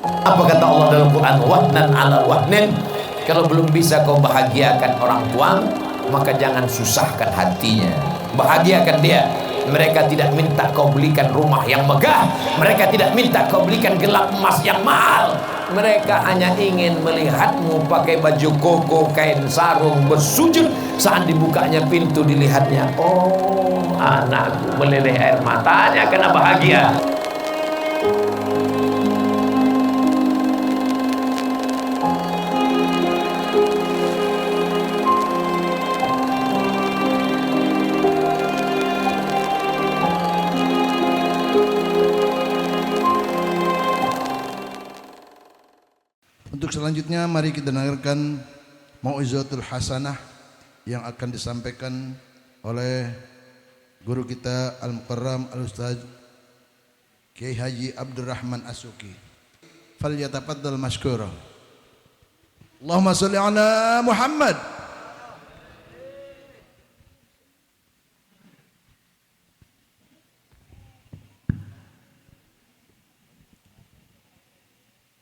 Apa kata Allah dalam Quran? Wahnan ala wahnin. Kalau belum bisa kau bahagiakan orang tua, maka jangan susahkan hatinya, bahagiakan dia. Mereka tidak minta kau belikan rumah yang megah, mereka tidak minta kau belikan gelang emas yang mahal. Mereka hanya ingin melihatmu pakai baju koko, kain sarung, bersujud. Saat dibukanya pintu, dilihatnya, oh anakku, meleleh air matanya karena bahagia. Untuk selanjutnya mari kita dengarkan Mau'izatul Hasanah yang akan disampaikan oleh guru kita Al-Mukarram Al-Ustaz Kiai Haji Abdurrahman As-Suki. Falyatafaddal mashkura. Allahumma shalli ala Muhammad.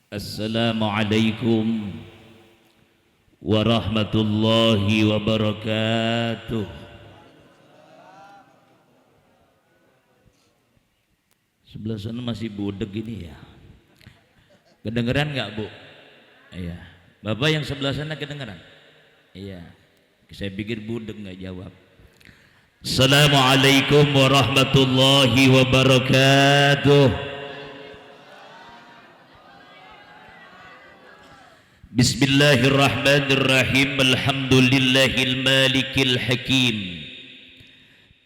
Assalamualaikum warahmatullahi wabarakatuh. Sebelah sana masih budeg gini ya. Kedengeran nggak Bu? Iya. Bapak yang sebelah sana kedengeran? Iya. Saya pikir budeg nggak jawab. Assalamualaikum warahmatullahi wabarakatuh. Bismillahirrahmanirrahim. Alhamdulillahil malikil hakim,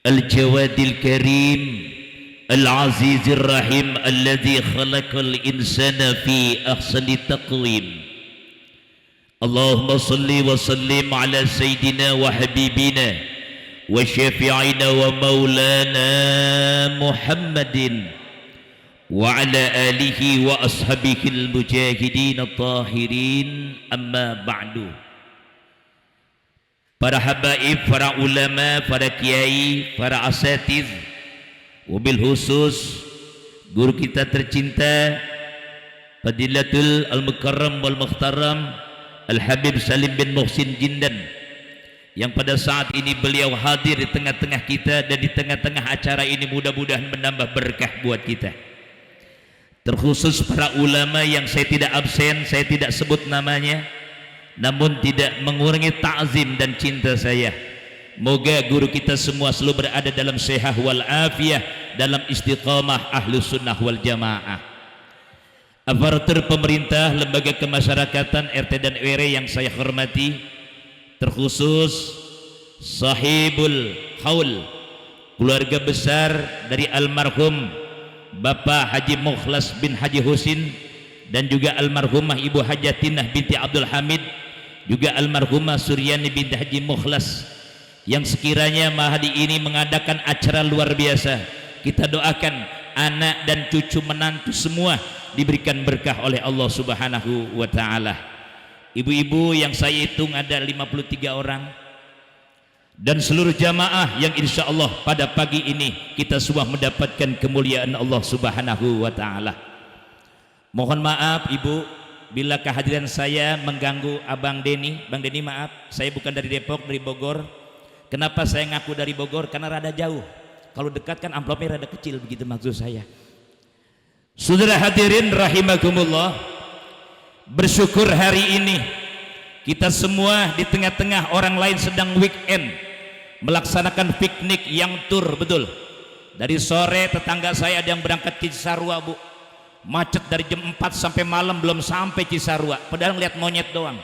al-jawadil karim, al-azizir rahim, alladzi khalaqal insana fi ahsani taqwim. Allahumma salli wa sallim ala sayyidina wa habibina wa syafi'ina wa maulana Muhammadin wa ala alihi wa ashabihil mujahidin at-tahirin, amma ba'du. Para habaib, para ulama, para kiai, para asatiz, wabil khusus guru kita tercinta Fadilatul Al-Mukarram wal Mukhtaram Al-Habib Salim bin Muhsin Jindan, yang pada saat ini beliau hadir di tengah-tengah kita, dan di tengah-tengah acara ini mudah-mudahan menambah berkah buat kita. Terkhusus para ulama yang saya tidak absen, saya tidak sebut namanya, namun tidak mengurangi ta'zim dan cinta saya. Moga guru kita semua selalu berada dalam sehat wal afiyah, dalam istiqamah ahlus sunnah wal jamaah. Aparatur pemerintah, lembaga kemasyarakatan RT dan RW yang saya hormati, terkhusus sahibul haul, keluarga besar dari almarhum Bapak Haji Mukhlas bin Haji Husin, dan juga almarhumah Ibu Hajatinah binti Abdul Hamid, juga almarhumah Suryani binti Haji Mukhlas, yang sekiranya mahadi ini mengadakan acara luar biasa. Kita doakan anak dan cucu menantu semua diberikan berkah oleh Allah Subhanahu wa ta'ala. Ibu-ibu yang saya hitung ada 53 orang, dan seluruh jamaah yang insya Allah pada pagi ini kita semua mendapatkan kemuliaan Allah Subhanahu wa ta'ala. Mohon maaf Ibu bila kehadiran saya mengganggu Abang Denny. Bang Denny, maaf, saya bukan dari Depok, dari Bogor. Kenapa saya ngaku dari Bogor? Karena rada jauh. Kalau dekat kan amplopnya rada kecil, begitu maksud saya. Saudara hadirin rahimakumullah, bersyukur hari ini kita semua di tengah-tengah orang lain sedang weekend melaksanakan piknik yang tur, betul. Dari sore tetangga saya ada yang berangkat ke Cisarua Bu, macet dari jam 4 sampai malam belum sampai Cisarua, padahal ngeliat monyet doang.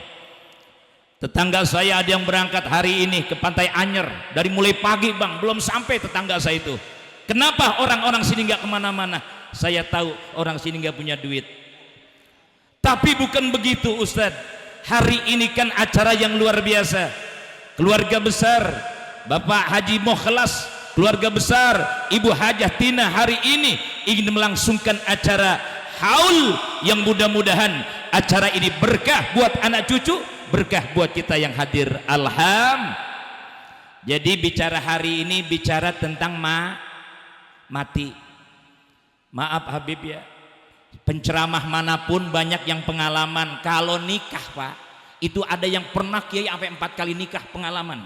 Tetangga saya ada yang berangkat hari ini ke Pantai Anyer dari mulai pagi Bang, belum sampai tetangga saya itu. Kenapa orang-orang sini nggak kemana-mana? Saya tahu orang sini nggak punya duit. Tapi bukan begitu Ustadz, hari ini kan acara yang luar biasa. Keluarga besar Bapak Haji Mukhlas, keluarga besar Ibu Hajah Tina hari ini ingin melangsungkan acara haul yang mudah-mudahan acara ini berkah buat anak cucu, berkah buat kita yang hadir. Jadi bicara hari ini bicara tentang mati. Maaf Habib ya, Penceramah manapun banyak yang pengalaman. Kalau nikah Pak, itu ada yang pernah kiai sampai 4 kali nikah, pengalaman.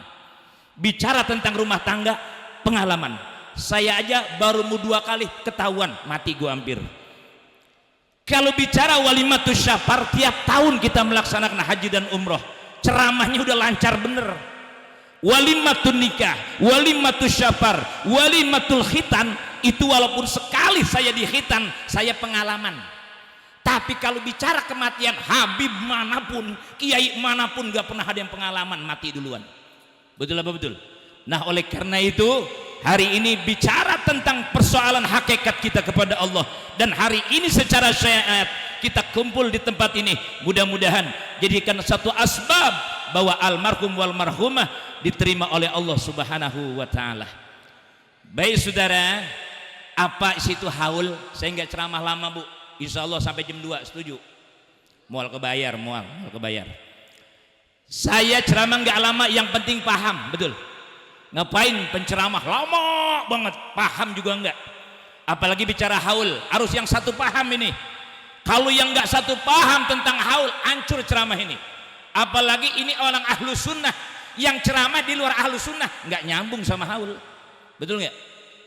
Bicara tentang rumah tangga, pengalaman. Saya aja baru mau 2 kali ketahuan, mati gua hampir. Kalau bicara walimatus syafar, tiap tahun kita melaksanakan haji dan umroh, ceramahnya udah lancar bener. Walimatul nikah, walimatus syafar, walimatul khitan, itu walaupun sekali saya di khitan, saya pengalaman. Tapi kalau bicara kematian, habib manapun, kiai manapun gak pernah ada yang pengalaman, mati duluan. Betul apa betul? Nah, oleh karena itu hari ini bicara tentang persoalan hakikat kita kepada Allah, dan hari ini secara syariat kita kumpul di tempat ini, mudah-mudahan jadikan satu asbab bahwa almarhum wal marhumah diterima oleh Allah Subhanahu wa taala. Baik saudara, apa situ haul? Saya nggak ceramah lama Bu, insya Allah sampai jam 2, setuju? Mual kebayar. Saya ceramah nggak lama, yang penting paham, betul. Ngapain penceramah lama banget, paham juga enggak. Apalagi bicara haul, harus yang satu paham ini. Kalau yang enggak satu paham tentang haul, hancur ceramah ini. Apalagi ini orang ahlu sunnah, yang ceramah di luar ahlu sunnah, enggak nyambung sama haul. Betul enggak?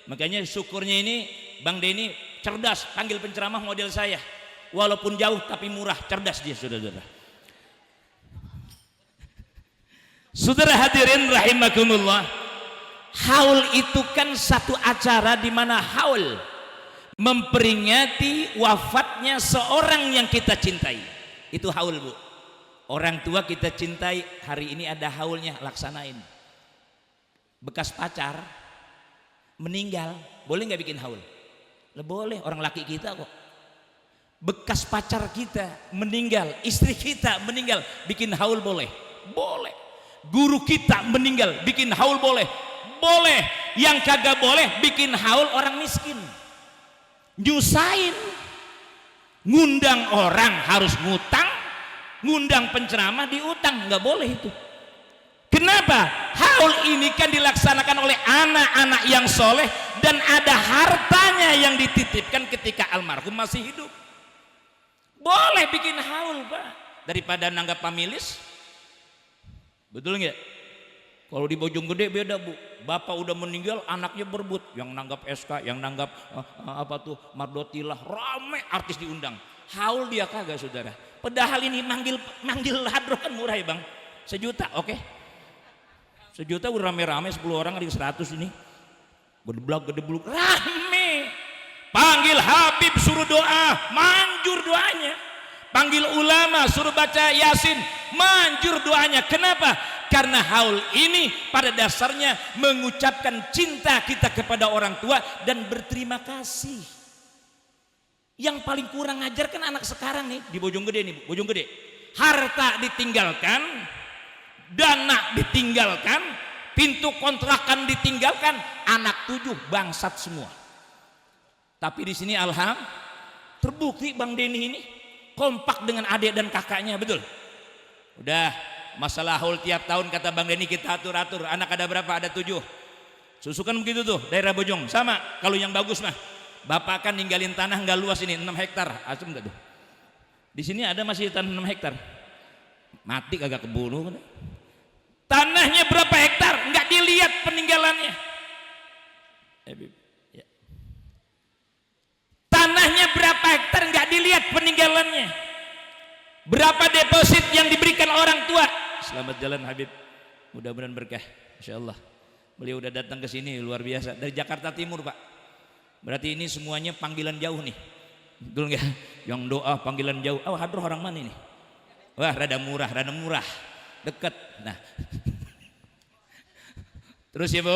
Makanya syukurnya ini Bang Denny cerdas, panggil penceramah model saya. Walaupun jauh tapi murah, cerdas dia, saudara-saudara. Saudara hadirin rahimakumullah. Haul itu kan satu acara di mana haul memperingati wafatnya seorang yang kita cintai. Itu haul Bu. Orang tua kita cintai, hari ini ada haulnya, laksanain. Bekas pacar meninggal, boleh nggak bikin haul? Boleh, orang laki kita kok. Bekas pacar kita meninggal, istri kita meninggal, bikin haul boleh? Boleh. Guru kita meninggal, bikin haul boleh? Boleh. Yang kagak boleh bikin haul orang miskin, nyusahin. Ngundang orang harus ngutang, ngundang penceramah diutang, nggak boleh itu. Kenapa? Haul ini kan dilaksanakan oleh anak-anak yang soleh, dan ada hartanya yang dititipkan ketika almarhum masih hidup. Boleh bikin haul Pak, daripada nanggap pamilis. Betul nggak? Kalau di Bojonggede beda Bu, bapak udah meninggal, anaknya berebut, yang nanggap SK, yang nanggap Mardotilah, rame artis diundang. Haul dia kagak saudara. Padahal ini manggil hadroh kan murah ya Bang, 1 juta, oke? 1 juta udah rame-rame, 10 orang ada 100 ini, gede-blak, rame. Panggil Habib suruh doa, manjur doanya. Panggil ulama suruh baca Yasin, manjur doanya. Kenapa? Karena haul ini pada dasarnya mengucapkan cinta kita kepada orang tua dan berterima kasih. Yang paling kurang ngajar kan anak sekarang nih di Bojonggede nih, Bojonggede. Harta ditinggalkan, dana ditinggalkan, pintu kontrakan ditinggalkan, anak 7 bangsat semua. Tapi di sini alhamdulillah terbukti Bang Denny ini kompak dengan adik dan kakaknya, betul. Udah masalah haul tiap tahun kata Bang Denny kita atur-atur. Anak ada berapa? Ada 7. Susukan begitu tuh daerah Bojong sama. Kalau yang bagus mah bapak kan ninggalin tanah nggak luas ini 6 hektar. Asem nggak tuh? Di sini ada masih tanah 6 hektar. Mati kagak keburu. Tanahnya berapa hektar? Nggak dilihat peninggalannya. Tanahnya berapa hektar? Nggak dilihat peninggalannya. Berapa deposit yang diberikan orang tua? Selamat jalan Habib, mudah-mudahan berkah, insya Allah. Beliau udah datang ke sini luar biasa dari Jakarta Timur Pak. Berarti ini semuanya panggilan jauh nih, betul nggak? Yang doa panggilan jauh. Oh hadroh orang mana ini? Wah rada murah, dekat. Nah, terus ya Bu,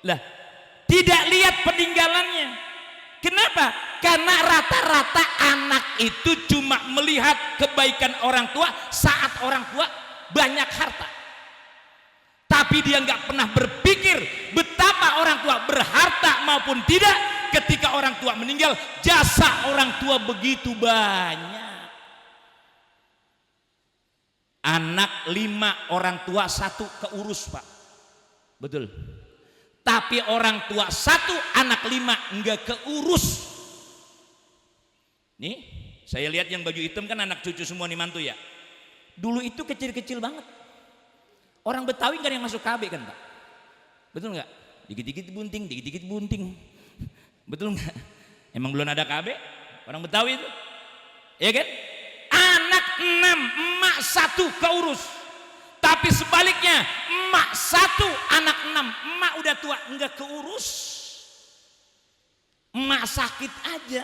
lah tidak lihat peninggalannya. Kenapa? Karena rata-rata anak itu cuma melihat kebaikan orang tua saat orang tua banyak harta. Tapi dia nggak pernah berpikir betapa orang tua berharta maupun tidak, ketika orang tua meninggal jasa orang tua begitu banyak. Anak 5, orang tua 1 keurus Pak, betul. Tapi orang tua 1, anak 5 enggak keurus. Nih, saya lihat yang baju hitam kan anak cucu semua nih mantu ya. Dulu itu kecil-kecil banget. Orang Betawi nggak ada yang masuk KB kan Pak? Betul nggak? Dikit-dikit bunting, dikit-dikit bunting. Betul nggak? Emang belum ada KB? Orang Betawi itu, ya kan? Anak 6, emak 1 keurus. Tapi sebaliknya, emak 1, anak 6, emak udah tua, nggak keurus. Emak sakit aja,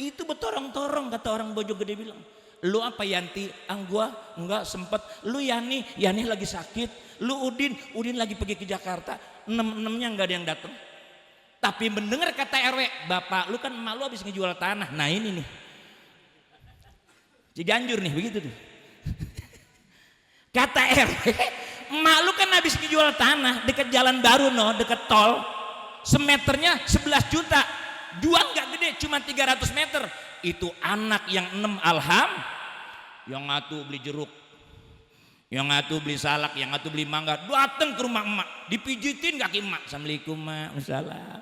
itu betorong-torong kata orang Bojonggede bilang. Lu apa Yanti? Gua enggak sempet. Lu Yani lagi sakit. Lu Udin lagi pergi ke Jakarta. 6-6-nya enggak ada yang datang. Tapi mendengar kata RW, bapak lu kan emak lu habis ngejual tanah. Nah ini nih, Ciganjur nih begitu tuh. Kata RW, emak lu kan habis ngejual tanah dekat jalan baru dekat tol. Semeternya 11 juta. Jual nggak gede, cuma 300 meter. Itu anak yang 6 alham, yang ngatu beli jeruk, yang ngatu beli salak, yang ngatu beli mangga, datang ke rumah emak, dipijitin kaki emak. Assalamualaikum mak, salam.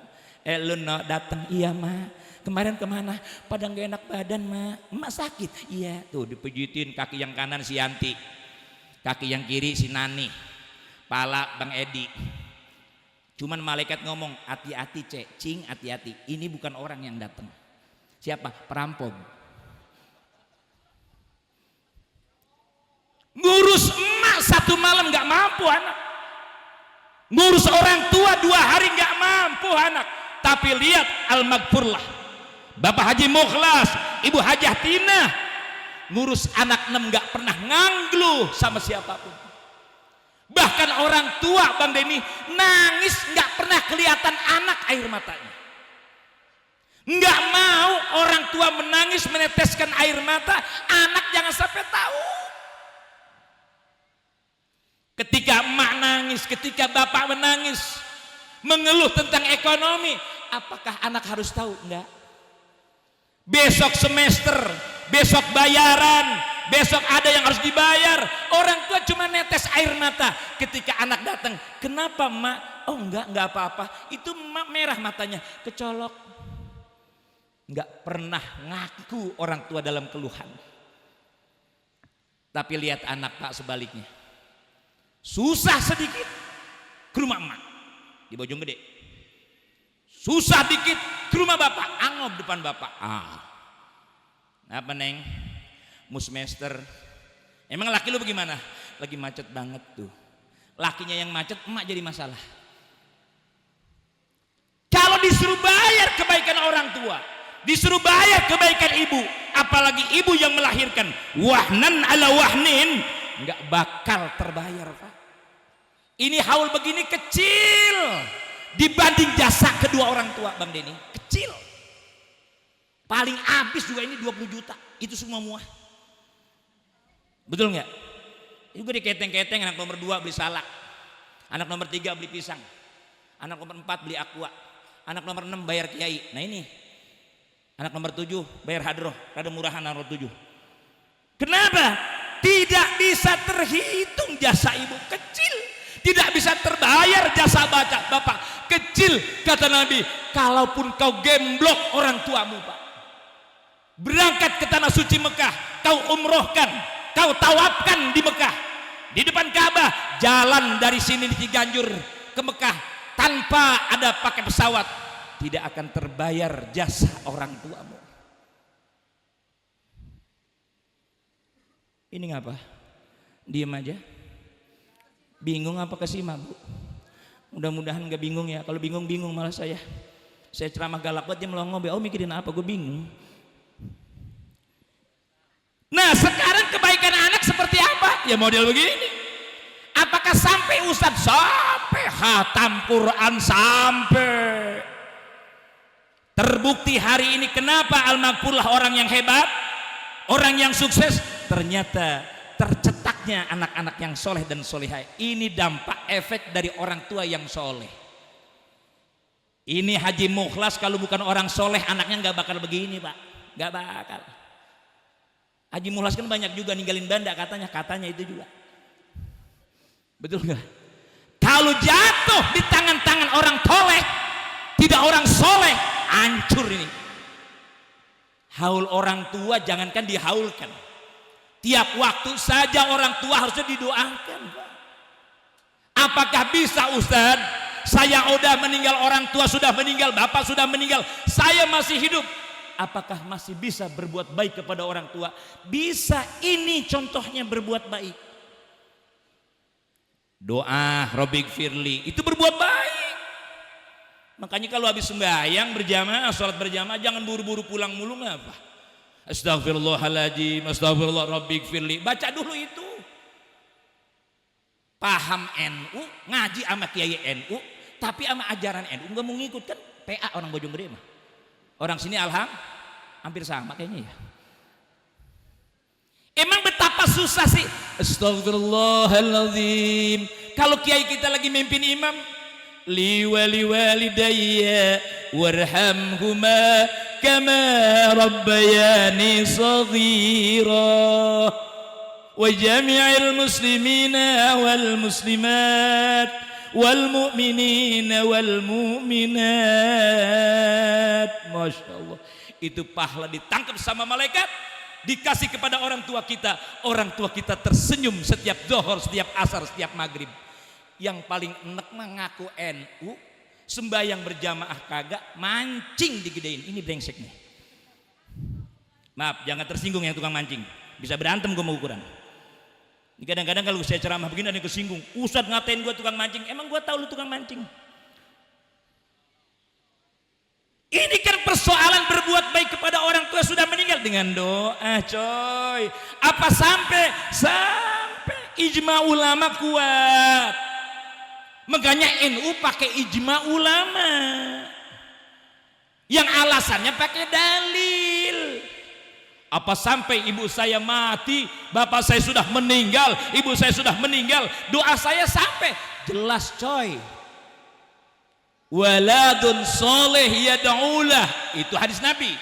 Lu datang, iya mak. Kemarin kemana? Pada nggak enak badan mak. Emak sakit, iya. Tuh dipijitin kaki yang kanan si Yanti, kaki yang kiri si Nani, pala Bang Edi. Cuman malaikat ngomong, hati-hati cing, hati-hati. Ini bukan orang yang datang. Siapa? Perampok. Ngurus emak 1 malam gak mampu anak. Ngurus orang tua 2 hari gak mampu anak. Tapi lihat Al-Maghfurlah, Bapak Haji Mukhlas, Ibu Hajah Tina, ngurus anak 6 gak pernah nganglu sama siapapun. Bahkan orang tua Bang Denny nangis gak pernah kelihatan anak air matanya. Nggak mau orang tua menangis meneteskan air mata, anak jangan sampai tahu. Ketika emak nangis, ketika bapak menangis, mengeluh tentang ekonomi, apakah anak harus tahu? Enggak. Besok semester, besok bayaran, besok ada yang harus dibayar. Orang tua cuma netes air mata. Ketika anak datang, kenapa emak? Oh enggak apa-apa. Itu emak merah matanya, kecolok. Nggak pernah ngaku orang tua dalam keluhan. Tapi lihat anak Pak sebaliknya, susah sedikit ke rumah emak di Bojonggede, susah dikit ke rumah bapak, angop depan bapak. Apa neng? Musmester. Emang laki lu bagaimana? Lagi macet banget tuh. Lakinya yang macet, emak jadi masalah. Kalau disuruh bayar kebaikan orang tua, disuruh bayar kebaikan ibu, apalagi ibu yang melahirkan, wahnan ala wahnin, nggak bakal terbayar Pak. Ini haul begini kecil dibanding jasa kedua orang tua Bang Denny, kecil. Paling habis juga ini 20 juta, itu semua muah. Betul nggak? Juga diketeng-keteng, anak nomor 2 beli salak, anak nomor 3 beli pisang, anak nomor 4 beli aqua, anak nomor 6 bayar kiai. Nah ini anak nomor 7 bayar hadroh, rada murahan nomor 7. Kenapa? Tidak bisa terhitung jasa ibu, kecil. Tidak bisa terbayar jasa bapak, kecil. Kata Nabi, kalaupun kau gemblok orang tuamu Pak, berangkat ke tanah suci Mekah, kau umrohkan, kau tawafkan di Mekah, di depan Ka'bah, jalan dari sini di Ciganjur ke Mekah tanpa ada pakai pesawat, tidak akan terbayar jasa orang tuamu. Ini ngapa? Diem aja. Bingung apa kesimak Bu? Mudah-mudahan gak bingung ya. Kalau bingung malah saya ceramah galak buat dia melongo. Oh mikirin apa? Gue bingung. Nah sekarang kebaikan anak seperti apa? Ya model begini. Apakah sampai Ustadz? Sampai khatam Quran, sampai. Terbukti hari ini kenapa Al-Maghfurlah orang yang hebat, orang yang sukses, ternyata tercetaknya anak-anak yang soleh dan solehah. Ini dampak efek dari orang tua yang soleh. Ini Haji Mukhlas kalau bukan orang soleh anaknya nggak bakal begini Pak, nggak bakal. Haji Mukhlas kan banyak juga ninggalin banda katanya itu juga. Betul nggak? Kalau jatuh di tangan-tangan orang soleh, tidak orang soleh, hancur ini. Haul orang tua jangankan dihaulkan, tiap waktu saja orang tua harusnya didoakan. Apakah bisa Ustaz? Saya udah meninggal, orang tua sudah meninggal, bapak sudah meninggal, saya masih hidup. Apakah masih bisa berbuat baik kepada orang tua? Bisa. Ini contohnya berbuat baik. Doa Rabbik firli itu berbuat baik. Makanya kalau habis sembahyang berjamaah, sholat berjamaah, jangan buru-buru pulang mulu. Ngapa? Astagfirullahaladzim, astagfirullah, Rabbik firli, baca dulu itu. Paham NU, ngaji sama kiai NU, tapi sama ajaran NU nggak mau ngikut, kan PA orang Bojonggede mah. Orang sini hampir sama kayaknya ya. Emang betapa susah sih. Astagfirullahaladzim. Kalau kiai kita lagi mimpin imam, li wali walidayya warhamhuma kama rabbayani saghira wa jami'il muslimina wal muslimat wal mu'minina wal mu'minat. Masya Allah, itu pahala ditangkap sama malaikat, dikasih kepada orang tua kita. Orang tua kita tersenyum setiap zuhur, setiap asar, setiap maghrib. Yang paling enak mengaku NU, sembahyang berjamaah kagak, mancing digedein. Ini brengsek nih. Maaf, jangan tersinggung yang tukang mancing, bisa berantem gue mau ukuran. Kadang-kadang kalau saya ceramah begini ada yang kesinggung, Ustadz ngatain gue tukang mancing. Emang gue tahu lu tukang mancing? Ini kan persoalan berbuat baik kepada orang tua sudah meninggal dengan doa, coy. Apa sampai ijma ulama kuat. Makanya NU pakai ijma ulama, yang alasannya pakai dalil. Apa sampai ibu saya mati, bapak saya sudah meninggal, ibu saya sudah meninggal, doa saya sampai jelas, coy. Waladun soleh yad'ulah, itu hadis Nabi.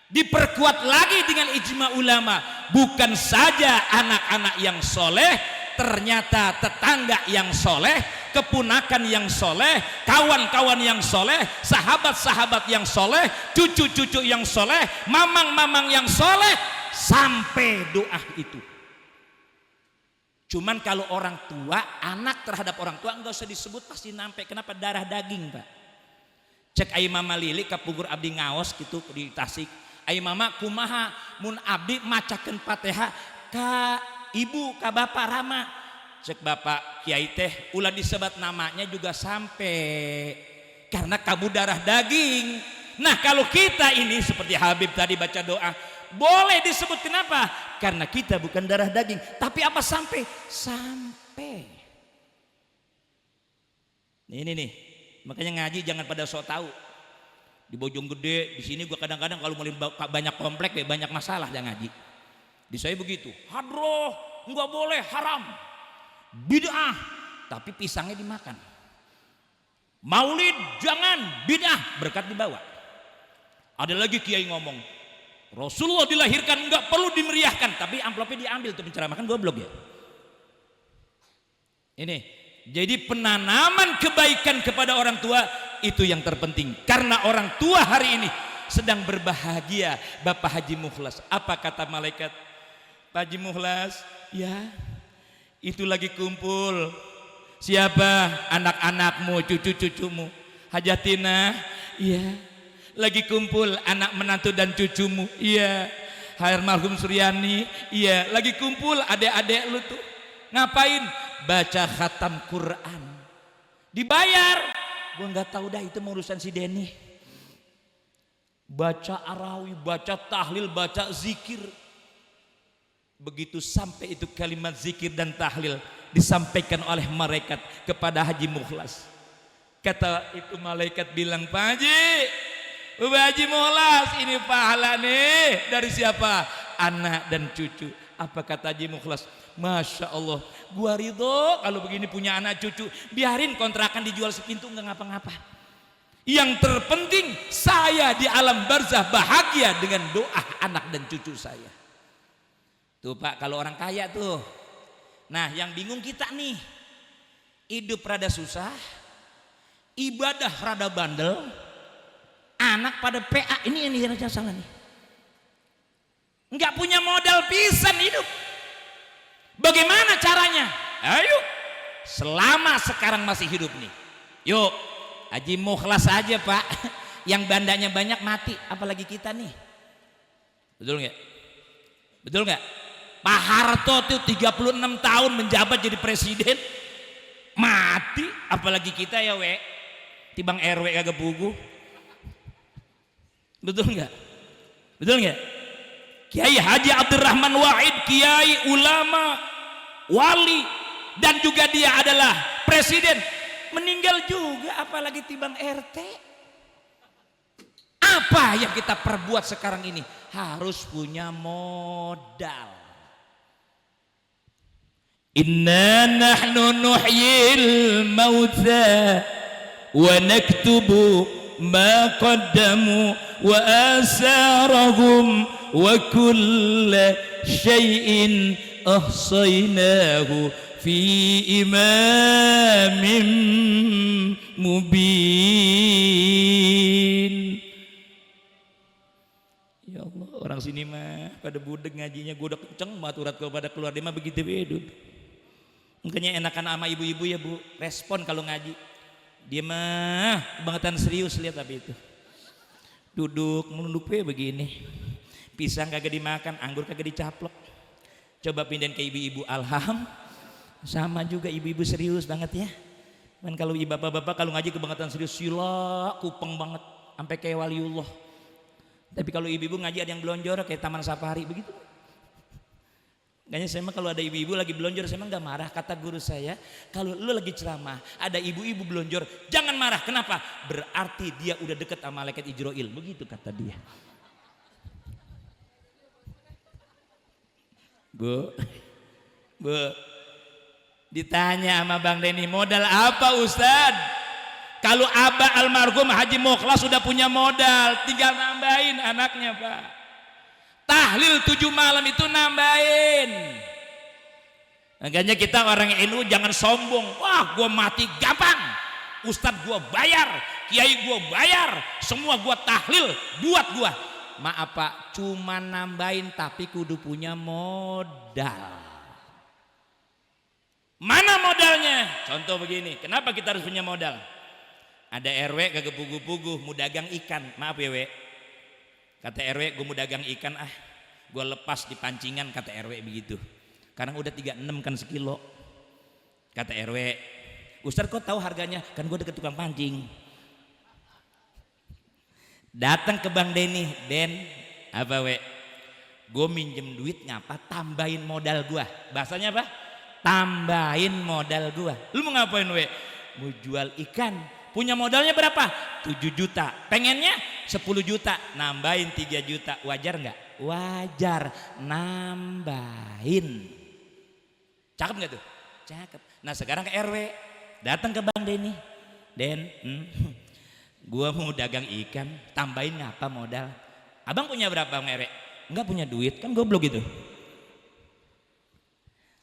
Diperkuat lagi dengan ijma ulama. Bukan saja anak-anak yang soleh, ternyata tetangga yang soleh, keponakan yang soleh, kawan-kawan yang soleh, sahabat-sahabat yang soleh, cucu-cucu yang soleh, mamang-mamang yang soleh, sampai doa itu. Cuman kalau orang tua, anak terhadap orang tua enggak usah disebut, pasti nampai. Kenapa? Darah daging, Pak. Cek ai mama Lili kapugur abdi ngaos gitu di Tasik. Ai mama kumaha mun abdi macakeun Fatihah ka ibu ka bapak Rama. Cek bapak kiai teh ulah disebut namanya juga sampai, karena kamu darah daging. Nah kalau kita ini seperti Habib tadi baca doa, boleh disebut. Kenapa? Karena kita bukan darah daging. Tapi apa sampai? Sampai. Ini nih, makanya ngaji jangan pada sok tahu. Di Bojonggede, di sini gua kadang-kadang kalau mulai banyak komplek ya banyak masalah jangan ngaji. Di saya begitu, hadroh nggak boleh, haram, bid'ah, tapi pisangnya dimakan. Maulid jangan, bid'ah, berkat dibawa. Ada lagi kiai ngomong, Rasulullah dilahirkan nggak perlu dimeriahkan, tapi amplopnya diambil tuh penceramah, kan goblok ya. Ini jadi penanaman kebaikan kepada orang tua itu yang terpenting, karena orang tua hari ini sedang berbahagia. Bapak Haji Mukhlas, apa kata malaikat? Pak Haji Mukhlas, ya itu lagi kumpul siapa? Anak-anakmu, cucu-cucumu. Hajatina, iya lagi kumpul anak menantu dan cucumu. Iya. Almarhum Suryani, iya lagi kumpul adik-adik lu tuh. Ngapain? Baca khatam Quran. Dibayar. Gua nggak tahu dah, itu urusan si Denny. Baca arawi, baca tahlil, baca zikir. Begitu sampai itu kalimat zikir dan tahlil disampaikan oleh malaikat kepada Haji Mukhlas. Kata itu malaikat bilang, Pak Haji, Haji Mukhlas, ini pahala nih dari siapa? Anak dan cucu. Apa kata Haji Mukhlas? Masya Allah, gua ridho kalau begini punya anak cucu. Biarin kontrakan dijual sepintu nggak ngapa-ngapa. Yang terpenting saya di alam barzah bahagia dengan doa anak dan cucu saya. Tuh Pak, kalau orang kaya tuh. Nah yang bingung kita nih, hidup rada susah, ibadah rada bandel, anak pada PA. Ini yang salah nih. nggak punya modal pisan hidup. Bagaimana caranya? Ayo, selama sekarang masih hidup nih, yuk Haji Mukhlas aja Pak, yang bandanya banyak mati, apalagi kita nih. Betul nggak? Betul nggak? Pak Harto tuh 36 tahun menjabat jadi presiden, mati, apalagi kita ya tibang RW kagak puguh. Betul nggak? Betul nggak? Kiai Haji Abdurrahman Wahid, kiai ulama, wali, dan juga dia adalah presiden, meninggal juga, apalagi tibang RT. Apa yang kita perbuat sekarang ini? Harus punya modal. Inna nahnu nuhyil mauta wa naktubu ma qaddamu wa asarahum wa kulla syai'in ahsaynahu fi imamin mubin. Ya Allah, orang sini mah pada budek ngajinya, gue udah kenceng maturat gue pada keluar, dia mah begitu bedud. Makanya enakan sama ibu-ibu ya Bu, respon kalau ngaji. Dia mah kebangetan serius, lihat tapi itu. Duduk menunduk begini. Pisang kagak dimakan, anggur kagak dicaplok. Coba pindahin ke ibu-ibu, alham. Sama juga ibu-ibu serius banget ya. Dan kalau ibu bapak-bapak kalau ngaji kebangetan serius, sila kupeng banget sampai kayak waliullah. Tapi kalau ibu-ibu ngaji ada yang belonjor kayak Taman Safari begitu. Kayaknya saya mah kalau ada ibu-ibu lagi belonjor, saya mah nggak marah. Kata guru saya, kalau lu lagi ceramah ada ibu-ibu belonjor, jangan marah. Kenapa? Berarti dia udah deket sama malaikat Ijroil. Begitu kata dia. Bu, ditanya sama Bang Denny, modal apa Ustad? Kalau Abah almarhum Haji Mukhlas sudah punya modal, tinggal nambahin anaknya Pak. Tahlil 7 malam itu nambahin. Makanya kita orang NU jangan sombong. Wah, gua mati gampang. Ustadz gua bayar, kiai gua bayar, semua gua tahlil buat gua. Maaf Pak, cuma nambahin tapi kudu punya modal. Mana modalnya? Contoh begini, kenapa kita harus punya modal? Ada RW kagak puguh-puguh, mau dagang ikan. Maaf ya kata RW, gue mau dagang ikan gue lepas di pancingan, kata RW begitu. Sekarang udah 36 kan sekilo. Kata RW, Ustaz kok tahu harganya? Kan gue deket tukang pancing. Datang ke Bang Denny, Den, apa gue minjem duit ngapa? Tambahin modal gue. Bahasanya apa? Tambahin modal gue. Lu mau ngapain Mau jual ikan. Punya modalnya berapa? 7 juta. Pengennya 10 juta. Nambahin 3 juta. Wajar nggak? Wajar. Nambahin. Cakep nggak tuh? Cakep. Nah sekarang ke RW. Datang ke Bang Denny. Den, gua mau dagang ikan. Tambahin ngapa modal? Abang punya berapa Bang RW? Nggak punya duit. Kan goblok gitu.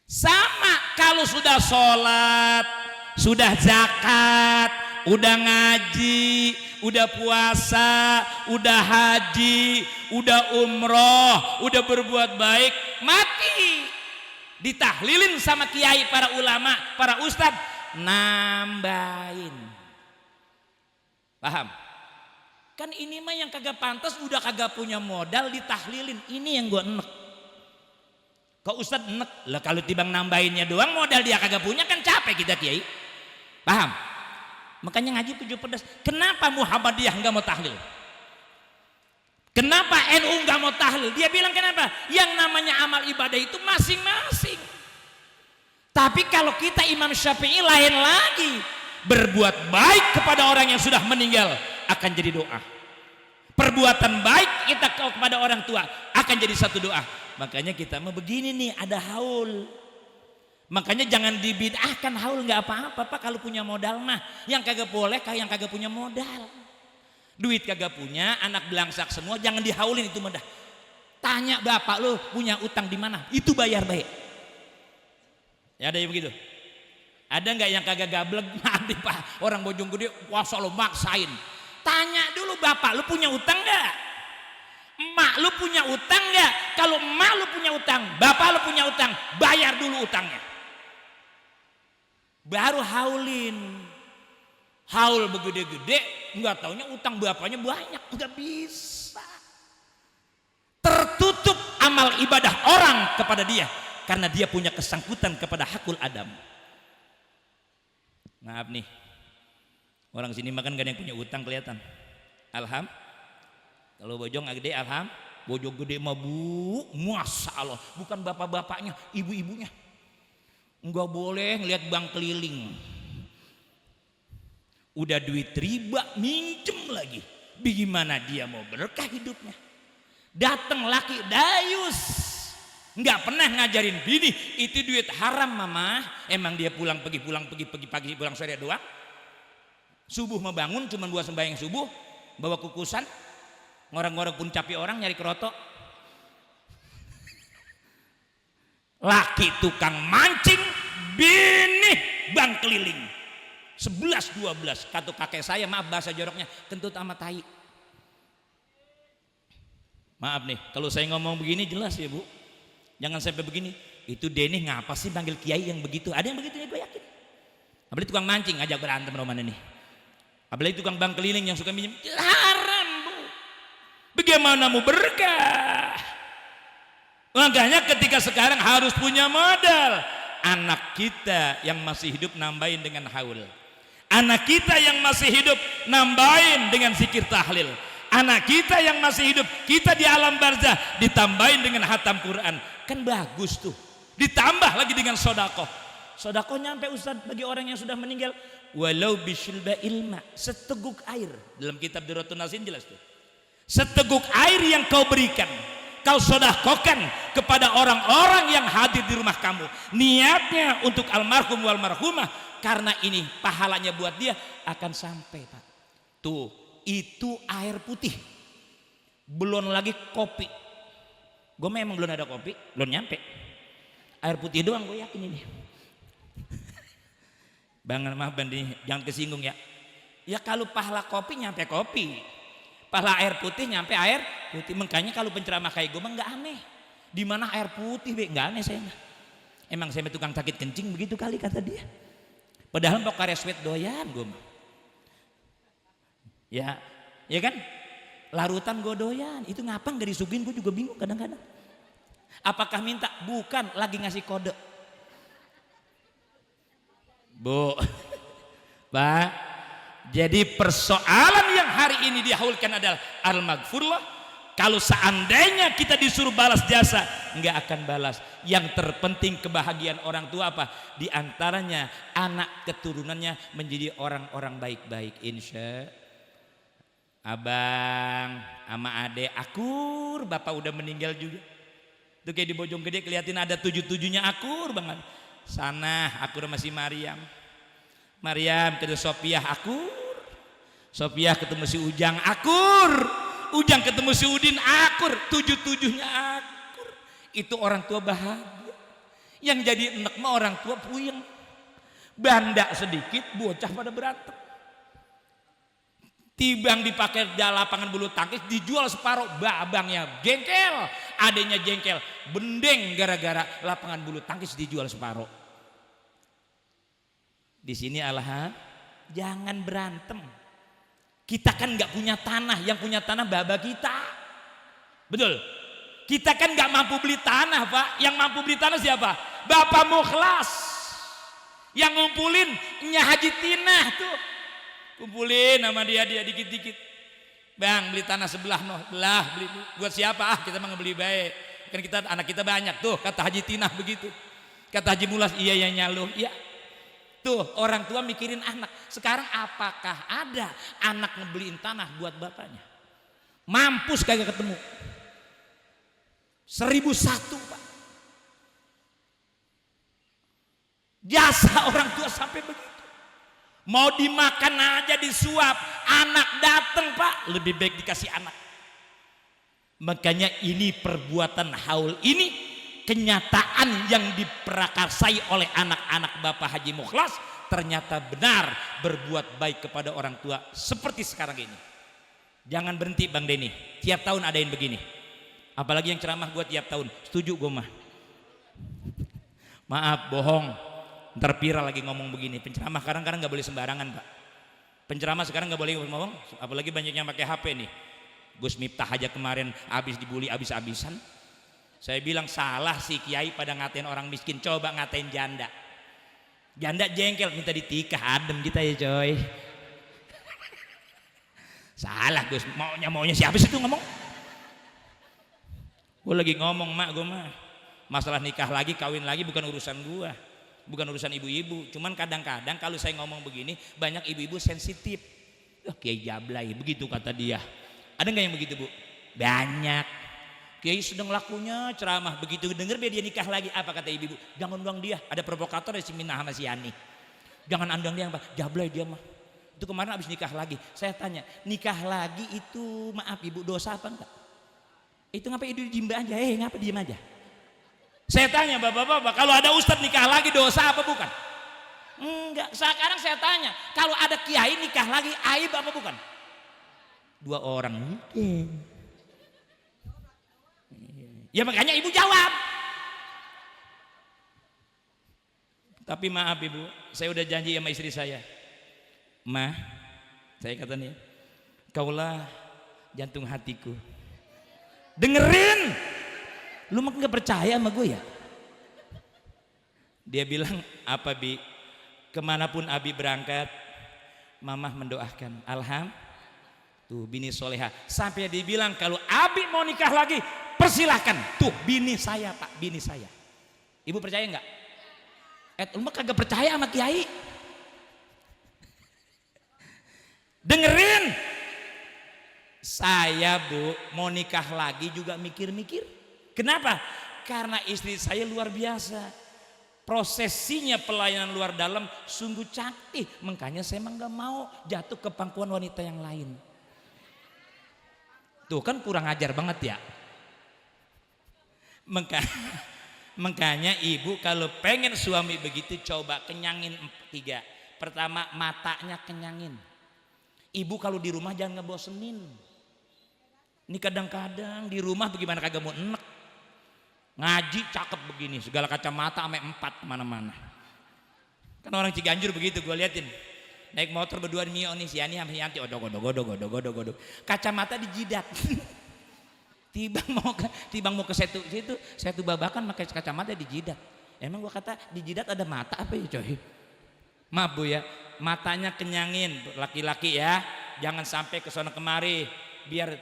Sama kalau sudah sholat, sudah zakat, udah ngaji, udah puasa, udah haji, udah umroh, udah berbuat baik, mati ditahlilin sama kiai, para ulama, para ustadz, nambahin. Paham? Kan ini mah yang kagak pantas, udah kagak punya modal ditahlilin. Ini yang gua enek. Kok ustadz enek? Lah kalau tibang nambahinnya doang, modal dia kagak punya, kan capek kita kiai. Paham? Makanya ngaji 7 pedas. Kenapa Muhammadiyah nggak mau tahlil? Kenapa NU nggak mau tahlil? Dia bilang kenapa? Yang namanya amal ibadah itu masing-masing. Tapi kalau kita Imam Syafi'i lain lagi. Berbuat baik kepada orang yang sudah meninggal akan jadi doa. Perbuatan baik kita kepada orang tua akan jadi satu doa. Makanya kita mau begini nih, ada haul. Makanya jangan dibid'ahkan haul, nggak apa-apa Pak kalau punya modal mah. Yang kagak boleh yang kagak punya modal. Duit kagak punya, anak belangsak semua, jangan dihaulin itu mudah. Tanya bapak lu punya utang di mana? Itu bayar baik. Ya ada yang begitu. Ada nggak yang kagak gablek? Nanti Pak orang Bojonggede puasa lo maksain. Tanya dulu bapak lu punya utang nggak? Emak mak lu punya utang nggak? Kalau mak lu punya utang, bapak lu punya utang, bayar dulu utangnya. Baru haulin. Haul begede-gede, nggak taunya utang bapaknya banyak, nggak bisa. Tertutup amal ibadah orang kepada dia karena dia punya kesangkutan kepada hakul adam. Maaf nih, orang sini makan gak ada yang punya utang kelihatan. Alham, kalau bojong gede alham, bojong gede mah bu, masya Allah, bukan bapak-bapaknya, ibu-ibunya. Nggak boleh ngeliat bank keliling. Udah duit riba, minjem lagi. Bagaimana dia mau berkah hidupnya? Datang laki dayus, nggak pernah ngajarin bini itu duit haram mama. Emang dia pulang pergi pagi pulang sore doang. Subuh mau bangun cuma buat sembahyang subuh, bawa kukusan, ngorang-ngorang pun capi orang nyari kerotok. Laki tukang mancing, bini bank keliling. 11-12 kata kakek saya, maaf bahasa joroknya, kentut sama tai. Maaf nih kalau saya ngomong begini jelas ya bu, jangan sampai begini. Itu Denny ngapa sih panggil kiai yang begitu? Ada yang begitu ya gue yakin. Apalagi tukang mancing ngajak berantem roman ini. Apalagi tukang bank keliling yang suka minjem, haram bu. Bagaimana mau berkah? Makanya ketika sekarang harus punya modal. Anak kita yang masih hidup nambahin dengan haul. Anak kita yang masih hidup nambahin dengan zikir tahlil. Anak kita yang masih hidup, kita di alam barzah ditambahin dengan hatam Quran. Kan bagus tuh. Ditambah lagi dengan sodakoh. Sodakoh nyampe Ustaz bagi orang yang sudah meninggal. Walau bisyilba ilma, seteguk air. Dalam kitab Durratun Nasin jelas tuh. Seteguk air yang kau berikan, kau sodakohkan kepada orang-orang yang hadir di rumah kamu. Niatnya untuk almarhum wal marhumah, karena ini pahalanya buat dia akan sampai Pak. Tuh, itu air putih. Belum lagi kopi. Gue memang belum ada kopi, belum nyampe. Air putih doang gue yakin ini. Bang, maaf Bandi, jangan kesinggung ya. Ya kalau pahala kopi nyampe kopi. Pahala air putih nyampe air putih. Makanya kalau penceramah kayak gue mah nggak aneh. Di mana air putih be nggak aneh saya. Emang saya tukang sakit kencing begitu kali kata dia. Padahal mau karya sweat doyan gue mah. Ya kan? Larutan gue doyan. Itu ngapa nggak disuguhin gue juga bingung kadang-kadang. Apakah minta? Bukan, lagi ngasih kode. Bu, Pak. Jadi persoalan yang hari ini dihaulkan adalah al-maghfurlah. Kalau seandainya kita disuruh balas jasa, nggak akan balas. Yang terpenting kebahagiaan orang tua apa? Di antaranya anak keturunannya menjadi orang-orang baik-baik. Insya abang sama adek akur, bapak udah meninggal juga. Tuh kayak di Bojonggede kelihatin ada 7-7-nya akur banget. Sana akur masih Maryam. Maryam ketemu Sopiah akur. Sopiah ketemu si Ujang akur. Ujang ketemu si Udin akur. 7-7-nya akur. Itu orang tua bahagia. Yang jadi enek mah orang tua puyeng. Banda sedikit bocah pada berantem. Tibang dipakai di lapangan bulu tangkis dijual separuh, babangnya jengkel, adanya jengkel, bendeng gara-gara lapangan bulu tangkis dijual separuh. Di sini Allah, jangan berantem. Kita kan nggak punya tanah, yang punya tanah baba kita, betul? Kita kan nggak mampu beli tanah Pak, yang mampu beli tanah siapa? Bapak Mukhlas, yang ngumpulin Nya Haji Tinah tuh. Kumpulin sama dia dikit-dikit. Bang beli tanah sebelah noh, belah beli buat siapa? Kita mah ngebeli baik. Kan kita anak kita banyak tuh, kata Haji Tinah begitu. Kata Haji Mulas iya ya nyaluh. Iya. Tuh orang tua mikirin anak. Sekarang apakah ada anak ngebeliin tanah buat bapaknya? Mampus kagak ketemu. 1001 Pak. Jasa orang tua sampai begitu. Mau dimakan aja disuap, anak dateng Pak, lebih baik dikasih anak. Makanya ini perbuatan haul ini kenyataan yang diprakarsai oleh anak-anak Bapak Haji Mukhlas ternyata benar berbuat baik kepada orang tua seperti sekarang ini. Jangan berhenti Bang Denny, tiap tahun adain begini. Apalagi yang ceramah gue tiap tahun. Setuju gue mah. Maaf, bohong. Ntar viral lagi ngomong begini. Penceramah kadang-kadang nggak boleh sembarangan, Pak. Penceramah sekarang nggak boleh ngomong, apalagi banyaknya pakai HP nih. Gus Miftah aja kemarin habis dibully abis-abisan. Saya bilang salah si kiai pada ngatain orang miskin, coba ngatain janda. Janda jengkel minta ditikah, adem kita ya coy. Salah Gus, maunya siapa sih tuh ngomong? Gue lagi ngomong mak, gue mah masalah nikah lagi, kawin lagi bukan urusan gue, bukan urusan ibu-ibu. Cuman kadang-kadang kalau saya ngomong begini banyak ibu-ibu sensitif. Kiai Jablay begitu kata dia. Ada nggak yang begitu bu? Banyak. Kiai sedang lakunya ceramah, begitu denger dia nikah lagi, apa kata ibu-ibu? Jangan undang dia, ada provokator si Minah sama si Yani. Jangan undang dia, Pak. Jablay dia mah. Itu kemarin habis nikah lagi. Saya tanya, nikah lagi itu maaf ibu dosa apa enggak? Itu ngapa ibu diem aja? Ngapa diem aja? Saya tanya bapak-bapak, kalau ada ustadz nikah lagi dosa apa bukan? Enggak. Sekarang saya tanya, kalau ada kiai nikah lagi aib apa bukan? 2 orang mungkin. Ya makanya ibu jawab. Tapi maaf ibu, saya udah janji sama istri saya. Ma, saya kata nih, kaulah jantung hatiku. Dengerin, lu mah nggak percaya sama gue ya? Dia bilang apa bi? Kemanapun abi berangkat, mamah mendoakan. Tuh bini soleha. Sampai dia bilang kalau abi mau nikah lagi, persilahkan. Tuh bini saya pak, bini saya. Ibu percaya nggak? Lu mah kagak percaya sama kiai. Dengerin, saya bu mau nikah lagi juga mikir-mikir. Kenapa? Karena istri saya luar biasa. Prosesinya pelayanan luar dalam sungguh cantik. Makanya saya emang gak mau jatuh ke pangkuan wanita yang lain. Tuh kan kurang ajar banget ya. Makanya ibu kalau pengen suami begitu coba kenyangin 3. Pertama matanya kenyangin. Ibu kalau di rumah jangan ngebosenin. Ini kadang-kadang di rumah bagaimana kagak mau enek. Ngaji cakep begini, segala kacamata sampai 4 kemana-mana. Kan orang Ciganjur begitu gue liatin. Naik motor berdua Mio nih, si Yani sama si Yanti odok. Kacamata dijidat. Tibang mau ke setu babakan pakai kacamata dijidat. Emang gua kata dijidat ada mata apa ya coy? Maaf bu ya, matanya kenyangin laki-laki ya. Jangan sampai ke sana kemari. Biar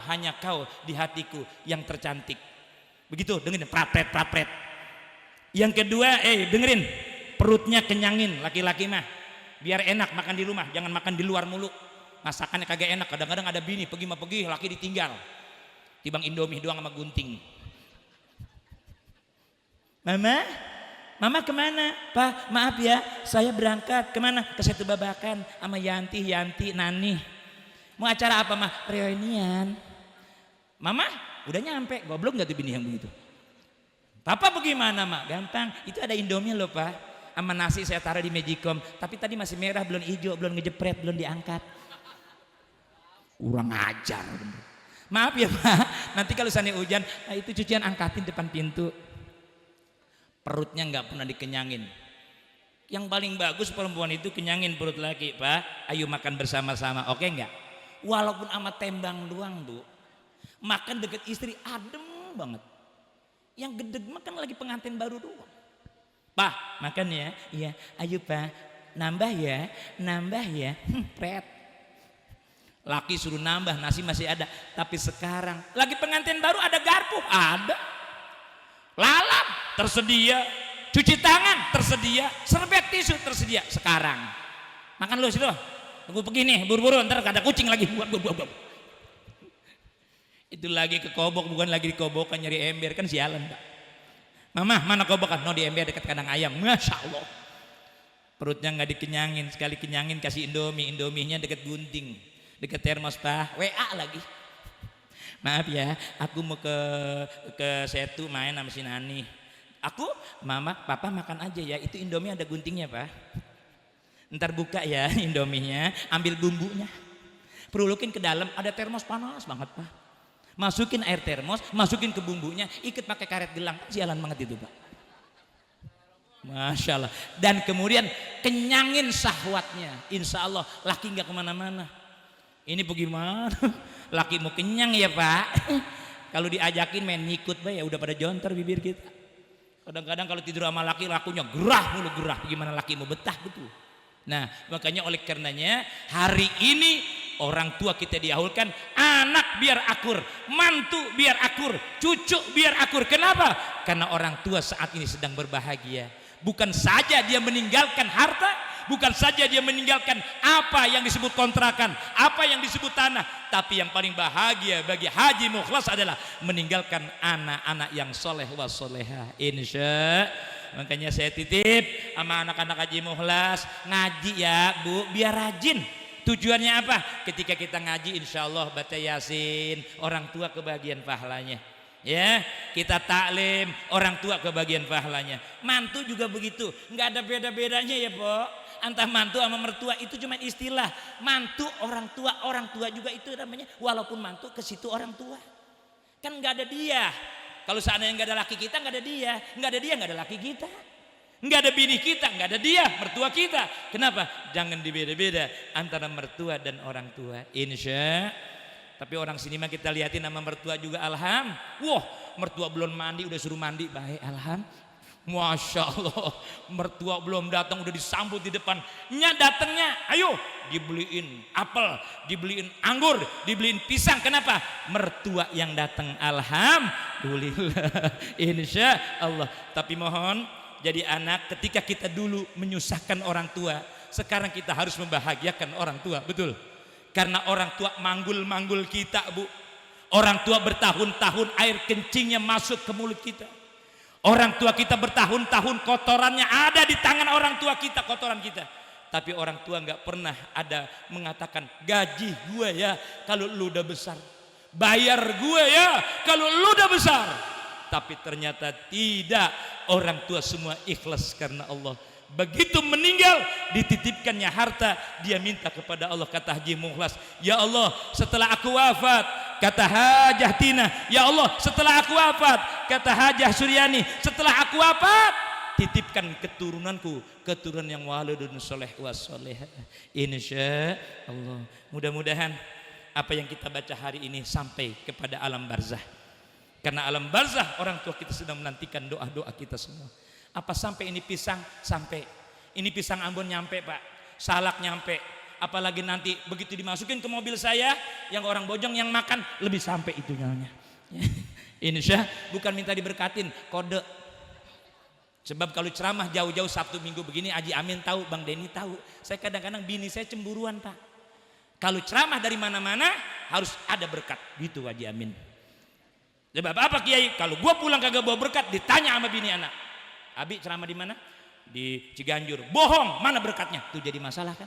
hanya kau di hatiku yang tercantik. Begitu, dengerin prat. Yang kedua, dengerin, perutnya kenyangin laki-laki mah. Biar enak makan di rumah, jangan makan di luar mulu. Masakannya kagak enak, kadang-kadang ada bini pergi laki ditinggal. Tibang Indomie doang sama gunting. Mama kemana? Pak maaf ya, saya berangkat kemana? Ke Setu Babakan sama Yanti, Nani. Mau acara apa mah? Reunian. Mama udah nyampe, goblok gak tuh bini yang begitu? Papa bagaimana mak? Gampang, itu ada Indomie loh pak, sama nasi saya taruh di Magicom. Tapi tadi masih merah, belum hijau, belum ngejepret, belum diangkat. Kurang ajar bener. Maaf ya pak, nanti kalau sana hujan, itu cucian angkatin depan pintu. Perutnya nggak pernah dikenyangin. Yang paling bagus perempuan itu kenyangin perut laki pak. Ayo makan bersama-sama, oke nggak? Walaupun sama tembang doang bu, makan deket istri adem banget. Yang gedeg makan lagi pengantin baru doang. Pak makan ya, iya. Ayo pak, nambah ya. Pret. Laki suruh nambah, nasi masih ada. Tapi sekarang lagi pengantin baru ada garpu, ada. Lalap tersedia, cuci tangan tersedia, serbet tisu tersedia. Sekarang makan lu situ, tunggu pergi nih, buru-buru ntar ada kucing lagi. Itu lagi ke kobok, bukan lagi di kobokan nyari ember, kan sialan pak. Mama mana kobokan? No di ember dekat kandang ayam. Masya Allah, perutnya nggak dikenyangin, sekali kenyangin kasih Indominya deket gunting, deket termos pak. WA lagi. Maaf ya, aku mau ke Setu main sama si Nani. Aku, mama, papa makan aja ya. Itu Indomie ada guntingnya pak. Ntar buka ya Indominya, ambil bumbunya, perulukin ke dalam. Ada termos panas banget pak. Masukin air termos, masukin ke bumbunya, ikat pakai karet gelang. Sialan banget itu, Pak. Masya Allah. Dan kemudian kenyangin syahwatnya. Insya Allah laki nggak kemana-mana. Ini bagaimana? Laki mau kenyang ya, Pak. Kalau diajakin main nyikut, Pak, ya udah pada jontor bibir kita. Kadang-kadang kalau tidur sama laki, lakunya gerah mulu gerah. Bagaimana laki mau betah betul. Nah, makanya oleh karenanya hari ini orang tua kita diahulkan, anak biar akur, mantu biar akur, cucu biar akur. Kenapa? Karena orang tua saat ini sedang berbahagia. Bukan saja dia meninggalkan harta, bukan saja dia meninggalkan apa yang disebut kontrakan, apa yang disebut tanah, tapi yang paling bahagia bagi Haji Mukhlas adalah meninggalkan anak-anak yang soleh wa soleha. Insya. Makanya saya titip sama anak-anak Haji Mukhlas, ngaji ya Bu, biar rajin. Tujuannya apa? Ketika kita ngaji insya Allah baca yasin, orang tua kebagian pahalanya. Ya, kita taklim, orang tua kebagian pahalanya. Mantu juga begitu, nggak ada beda-bedanya ya Pok. Antara mantu sama mertua itu cuma istilah. Mantu orang tua juga itu namanya. Walaupun mantu ke situ orang tua, kan nggak ada dia. Kalau seandainya nggak ada laki kita, nggak ada dia, nggak ada dia, nggak ada laki kita. Nggak ada bini kita, nggak ada dia, mertua kita. Kenapa? Jangan dibeda-beda antara mertua dan orang tua. Insya. Tapi orang sini mah kita lihatin nama mertua juga alham. Wah, mertua belum mandi udah suruh mandi, baik alham. Masya Allah, mertua belum datang udah disambut di depan. Nya datangnya, ayo dibeliin apel, dibeliin anggur, dibeliin pisang. Kenapa? Mertua yang datang, alhamdulillah. Insya Allah. Tapi mohon jadi anak, ketika kita dulu menyusahkan orang tua, sekarang kita harus membahagiakan orang tua, betul? Karena orang tua manggul-manggul kita, Bu. Orang tua bertahun-tahun air kencingnya masuk ke mulut kita. Orang tua kita bertahun-tahun kotorannya ada di tangan orang tua kita, kotoran kita. Tapi orang tua nggak pernah ada mengatakan, gaji gue ya kalau lu udah besar, bayar gue ya kalau lu udah besar. Tapi ternyata tidak, orang tua semua ikhlas karena Allah. Begitu meninggal dititipkannya harta, dia minta kepada Allah. Kata Haji Mukhlas, ya Allah setelah aku wafat, kata Hajah Tina, ya Allah setelah aku wafat, kata Hajah Suryani, setelah aku wafat titipkan keturunanku, keturunan yang walidun soleh wa soleha. Insya Allah. Mudah-mudahan apa yang kita baca hari ini sampai kepada alam barzah. Karena alam barzah orang tua kita sedang menantikan doa-doa kita semua. Apa sampai ini pisang? Sampai. Ini pisang Ambon nyampe, Pak. Salak nyampe. Apalagi nanti begitu dimasukin ke mobil saya, yang orang Bojong yang makan lebih sampai itu nyalanya. Insya bukan minta diberkatin, kode. Sebab kalau ceramah jauh-jauh Sabtu Minggu begini, Haji Amin tahu, Bang Denny tahu. Saya kadang-kadang bini saya cemburuan, Pak. Kalau ceramah dari mana-mana harus ada berkat, gitu Haji Amin. Sebab apa Kiai? Kalau gua pulang kagak bawa berkat, ditanya sama bini anak. Abi ceramah di mana? Di Ciganjur. Bohong, mana berkatnya? Tuh jadi masalah kan?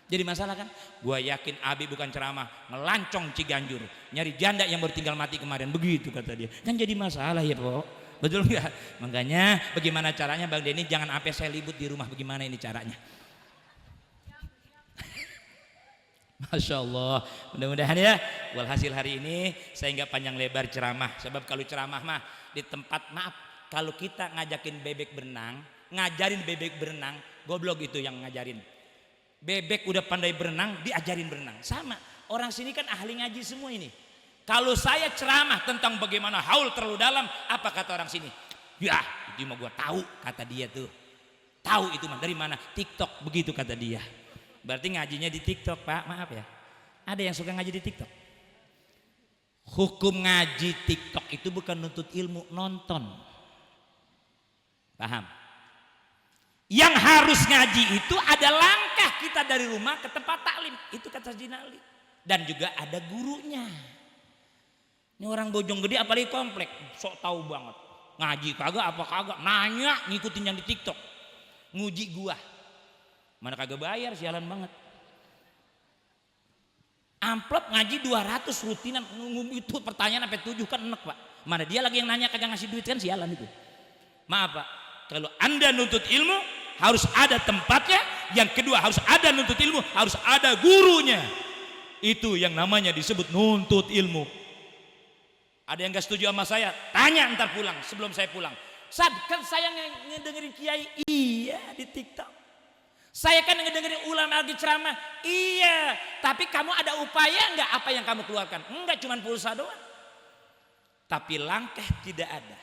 Jadi masalah kan? Gua yakin Abi bukan ceramah, ngelancong Ciganjur, nyari janda yang baru tinggal mati kemarin. Begitu kata dia. Kan jadi masalah ya, Pok. Betul enggak? Makanya bagaimana caranya Bang Denny jangan sampai saya libut di rumah, bagaimana ini caranya? Masya Allah. Mudah-mudahan ya. Walhasil hari ini saya nggak panjang lebar ceramah. Sebab kalau ceramah mah di tempat, maaf, kalau kita ngajakin bebek berenang, ngajarin bebek berenang, goblok itu yang ngajarin. Bebek udah pandai berenang, diajarin berenang. Sama, orang sini kan ahli ngaji semua ini. Kalau saya ceramah tentang bagaimana haul terlalu dalam, apa kata orang sini? Ya, itu mah gua tahu, kata dia tuh. Tahu itu mah dari mana? TikTok, begitu kata dia. Berarti ngajinya di TikTok, Pak. Maaf ya. Ada yang suka ngaji di TikTok. Hukum ngaji TikTok itu bukan nuntut ilmu, nonton. Paham? Yang harus ngaji itu ada langkah kita dari rumah ke tempat taklim. Itu kata Jinali. Dan juga ada gurunya. Ini orang Bojonggede apalagi komplek, sok tahu banget. Ngaji kagak apa kagak, nanya ngikutin yang di TikTok. Nguji gua. Mana kagak bayar, sialan banget. Amplop ngaji 200 rutinan, itu pertanyaan sampai 7 kan enek, Pak. Mana dia lagi yang nanya kagak ngasih duit, kan sialan itu. Maaf, Pak. Kalau Anda nuntut ilmu harus ada tempatnya. Yang kedua harus ada nuntut ilmu, harus ada gurunya. Itu yang namanya disebut nuntut ilmu. Ada yang gak setuju sama saya? Tanya ntar pulang, sebelum saya pulang. Sad, kan saya ngedengerin kiai, iya di TikTok. Saya kan ngedengerin ulama lagi ceramah, iya. Tapi kamu ada upaya nggak apa yang kamu keluarkan? Enggak, cuman pulsa doang. Tapi langkah tidak ada.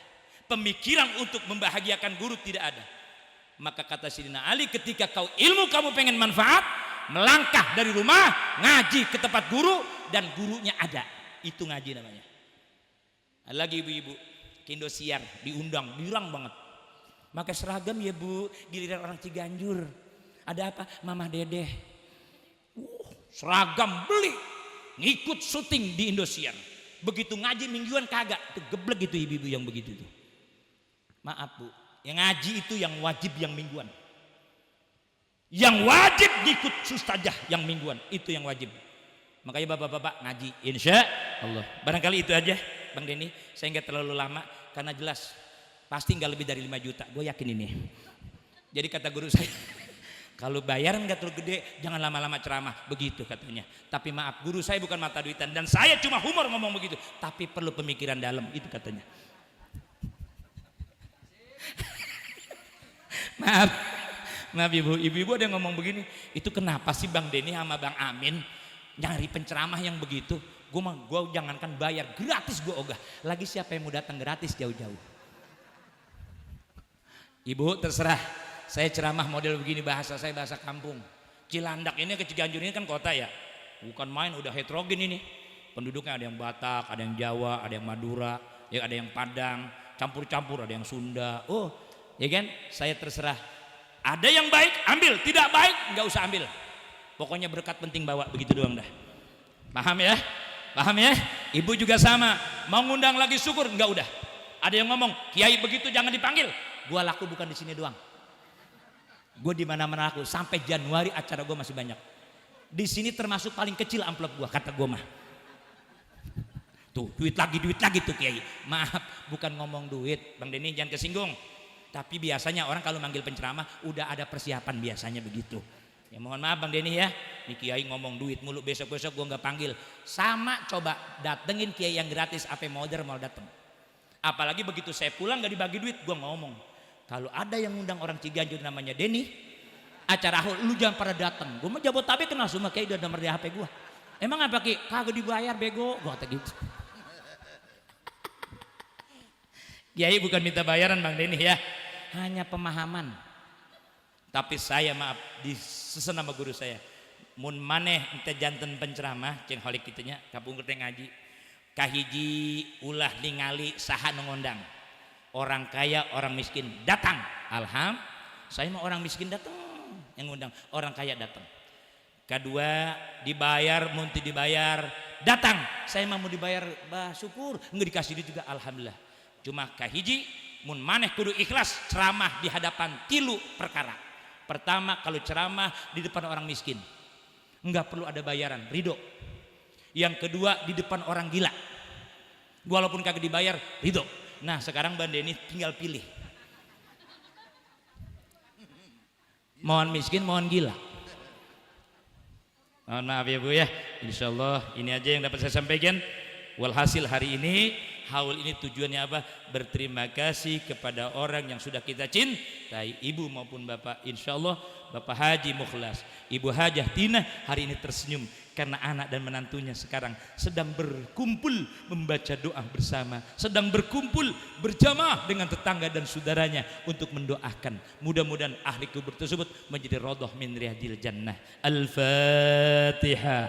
Pemikiran untuk membahagiakan guru tidak ada. Maka kata Sayyidina Ali, ketika kau ilmu kamu pengen manfaat, melangkah dari rumah, ngaji ke tempat guru, dan gurunya ada. Itu ngaji namanya. Lagi ibu-ibu ke Indosiar diundang, bilang banget. Maka seragam ya bu, giliran orang Ciganjur. Ada apa? Mamah Dedeh. Seragam beli, ngikut syuting di Indosiar. Begitu ngaji mingguan kagak, itu geblek itu ibu-ibu yang begitu tuh. Maaf bu, yang ngaji itu yang wajib yang mingguan. Yang wajib ngikut ustazah yang mingguan, itu yang wajib. Makanya bapak-bapak ngaji, insya Allah. Barangkali itu aja Bang Denny, saya nggak terlalu lama karena jelas pasti nggak lebih dari 5 juta, gue yakin ini. Jadi kata guru saya, kalau bayaran nggak terlalu gede, jangan lama-lama ceramah, begitu katanya. Tapi maaf, guru saya bukan mata duitan dan saya cuma humor ngomong begitu, tapi perlu pemikiran dalam, itu katanya. Maaf ibu ada yang ngomong begini, itu kenapa sih Bang Denny sama Bang Amin nyari penceramah yang begitu? Gue jangankan bayar, gratis gue ogah. Lagi siapa yang mau datang gratis jauh-jauh? Ibu terserah, saya ceramah model begini, bahasa saya bahasa kampung. Cilandak ini ke Ciganjur ini kan kota ya, bukan main, udah heterogen ini. Penduduknya ada yang Batak, ada yang Jawa, ada yang Madura, ya ada yang Padang, campur-campur, ada yang Sunda. Oh, ya kan? Saya terserah. Ada yang baik ambil, tidak baik nggak usah ambil. Pokoknya berkat penting bawa, begitu doang dah. Paham ya? Paham ya? Ibu juga sama. Mau ngundang lagi syukur, enggak udah. Ada yang ngomong, kiai begitu jangan dipanggil. Gua laku bukan di sini doang. Gue di mana-mana laku. Sampai Januari acara gue masih banyak. Di sini termasuk paling kecil amplop gue, kata gue mah. Tuh, duit lagi tuh kiai. Maaf, bukan ngomong duit. Bang Denny jangan kesinggung. Tapi biasanya orang kalau manggil penceramah udah ada persiapan biasanya begitu. Ya mohon maaf Bang Denny ya, nih kiai ngomong duit mulu, besok-besok gue nggak panggil. Sama coba datengin kiai yang gratis, apa modern mau dateng. Apalagi begitu saya pulang nggak dibagi duit, gue ngomong kalau ada yang ngundang orang Ciganjur namanya Denny, acara ahul lu jangan pada dateng. Gue mau Jabodetabek kenal semua kiai, udah nomor di HP gue. Emang apa ki? Kagak dibayar bego, gue kata gitu. Kiai bukan minta bayaran Bang Denny ya, hanya pemahaman. Tapi saya maaf disesen sama guru saya, mun maneh ente janten penceramah ceng holik kitunya kapung kerja ngaji kahiji ulah ningali saha ngondang orang kaya orang miskin datang. Alham saya mau orang miskin datang yang ngundang, orang kaya datang. Kedua dibayar munti dibayar datang, saya mau dibayar bah syukur, nggak dikasih duit juga alhamdulillah. Cuma kahiji mun maneh kudu ikhlas ceramah di hadapan 3 perkara. Pertama, kalau ceramah di depan orang miskin enggak perlu ada bayaran, ridho. Yang kedua, di depan orang gila walaupun kagak dibayar, ridho. Nah sekarang Bang Denny tinggal pilih, mohon miskin mohon gila. Mohon maaf ya Bu ya, insyaallah ini aja yang dapat saya sampaikan. Walhasil hari ini haul ini tujuannya apa? Berterima kasih kepada orang yang sudah kita cintai, ibu maupun bapak. Insyaallah Bapak Haji Mukhlas, Ibu Hajah Tina hari ini tersenyum karena anak dan menantunya sekarang sedang berkumpul membaca doa bersama, sedang berkumpul berjamaah dengan tetangga dan saudaranya untuk mendoakan mudah-mudahan ahli kubur tersebut menjadi radhah min riyadil jannah. Al-Fatihah.